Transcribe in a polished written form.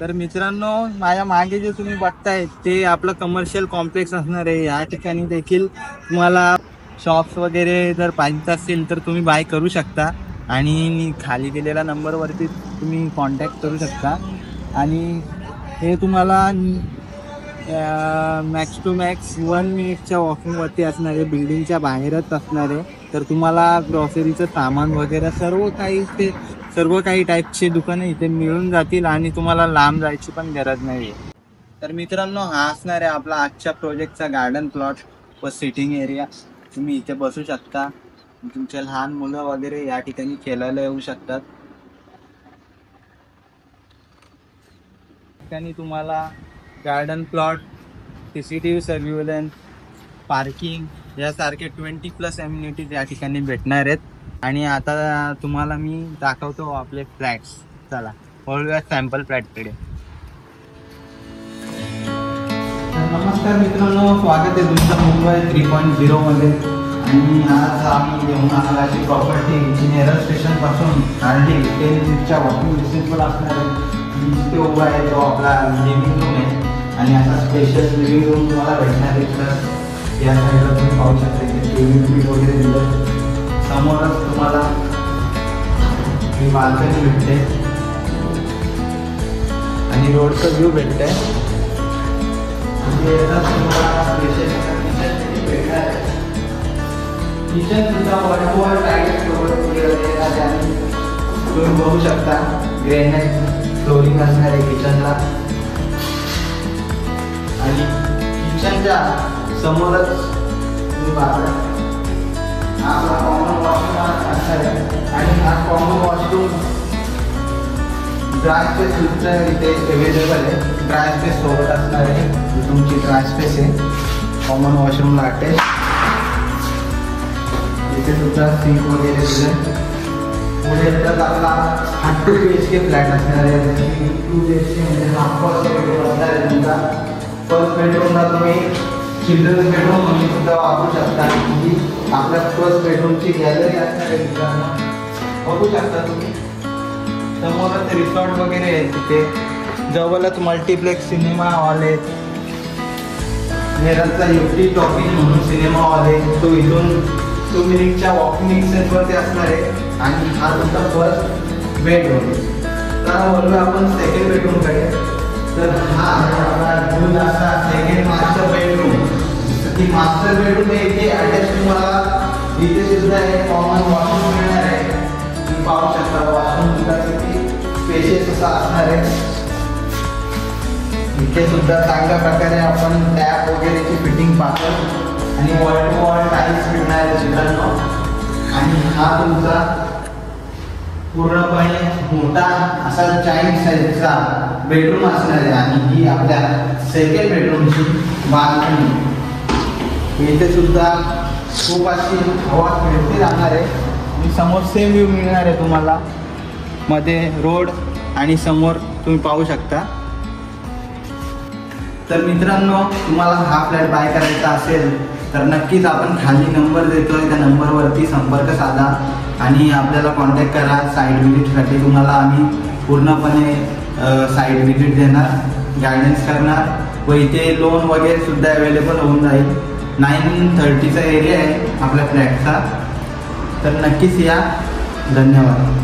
तर मित्रांनो, माझ्या मागे जे तुम्ही बघताय ते आपलं कमर्शियल कॉम्प्लेक्स असणार आहे. या ठिकाणी देखील तुम्हाला शॉप्स वगैरे जर पाहिजे असतील तर तुम्ही बाय करू शकता आणि खाली दिलेल्या नंबरवरती तुम्ही कॉन्टॅक्ट करू शकता. आणि हे तुम्हाला मॅक्स टू मॅक्स 1 मिनिटच्या वॉकिंगवरती असणार आहे, बिल्डिंगच्या बाहेरच असणार आहे. तर तुम्हाला ग्रॉसरीचं सामान वगैरे सर्व काही टाईपचे दुकानं इथे मिळून जातील आणि तुम्हाला लांब जायची पण गरज नाही आहे. तर मित्रांनो, हा असणार आहे आपला आजच्या प्रोजेक्टचा गार्डन प्लॉट व सिटिंग एरिया. तुम्ही इथे बसू शकता, तुमचे लहान मुलं वगैरे या ठिकाणी खेळायला येऊ शकतात. ठिकाणी तुम्हाला garden plot, CCTV surveillance, parking यासारखे 20+ एम्युनिटीज या ठिकाणी भेटणार आहेत. आणि आता तुम्हाला मी दाखवतो आपले फ्लॅट्स. चला वळूया सॅम्पल फ्लॅटकडे. नमस्कार मित्रांनो, स्वागत आहे तुमचं मुंबई 3.0 मध्ये. आणि आज आम्ही घेऊन आलो अशी प्रॉपर्टी जी नेरळ स्टेशनपासून हार्डली 10 मिनिटच्या वॉकिंग डिस्टन्सवर असणार आहे. जिथे उभा आहे तो आपला लिव्हिंग रूम आहे आणि असा स्पेशल लिव्हिंग रूम तुम्हाला भेटणार आहे. तर या साईडला तुम्ही पाहू शकता की टीव्ही वगैरे दिलं. समोरच तुम्हाला ही बाल्कनी भेटते आणि रोडचा व्ह्यू भेटते. किचन सुद्धा वॉल टाईल्स तुम्ही बघू शकता. ग्रेनाइट फ्लोरिंग असणार आहे किचनला. आणि किचनच्या समोरच तुम्ही पाहता आपला कॉमन वॉशरूम असणार आहे. आणि हा कॉमन वॉशरूम ड्राय स्पेस सुद्धा इथे अवेलेबल आहे. ड्राय स्पेस सोबत असणार आहे. तुमची ड्राय स्पेस आहे कॉमन वॉशरूमला अटॅच. इथे सुद्धा सिंक वगैरे दिलं. पुढे तर आपला हा 2 BHK फ्लॅट असणार आहे. 2 BHK म्हणजे हा फर्स्ट बेडरूम असणार आहे तुमचा. फर्स्ट बेडरूमला तुम्ही चिल्ड्रन बेडरूम म्हणून सुद्धा वापरू शकता. की आपल्या फर्स्ट बेडरूमची गॅलरी असणार आहे मित्रांनो, बघू शकता तुम्ही. समोरच रिसॉर्ट वगैरे आहे. तिथे जवळच मल्टिप्लेक्स सिनेमा हॉल आहे. नेरळचा युटी टॉकीज म्हणून सिनेमा हॉल आहे. तो इथून 2 मिनिटच्या वॉकिंग डिस्टन्सवरती असणार आहे. आणि हा तुमचा फर्स्ट बेडरूम. तर बोलूया आपण सेकंड बेडरूमकडे. तर हा आपला असा सेकंड मास्टर बेडरूम. ती मास्टर बेडरूम आहे. इथे अटॅच तुम्हाला इथे सुद्धा एक कॉमन वॉशरूम मिळणार आहे. तुम्ही पाहू शकता वॉशरूम सुद्धा किती स्पेशियस असा असणार आहे. इथे सुद्धा चांगल्या प्रकारे आपण टॅप वगैरेची फिटिंग पाहतो. आणि वॉल टू वॉल टाईल्स मिळणार आहे मित्रांनो. आणि हा तुमचा पूर्णपणे मोठा असा जायंट साईजचा बेडरूम असणार आहे. आणि ही आपल्या सेकंड बेडरूमची बाल्कनी. इथे सुद्धा खूप अशी हवा फिरती राहणार आहे. आणि समोर सेम व्ह्यू मिळणार आहे तुम्हाला. मध्ये रोड आणि समोर तुम्ही पाहू शकता. तर मित्रांनो, तुम्हाला हा फ्लॅट बाय करायचा असेल तर नक्कीच आपण खाली नंबर देतोय, त्या नंबरवरती संपर्क साधा आणि आपल्याला कॉन्टॅक्ट करा. साईट व्हिजिटसाठी तुम्हाला आम्ही पूर्णपणे साईट व्हिजिट देणार, गायडन्स करणार व इथे लोन वगैरे सुद्धा अवेलेबल होऊन जाईल. 930चा एरिया आहे आपल्या फ्लॅटचा. तर नक्कीच या. धन्यवाद.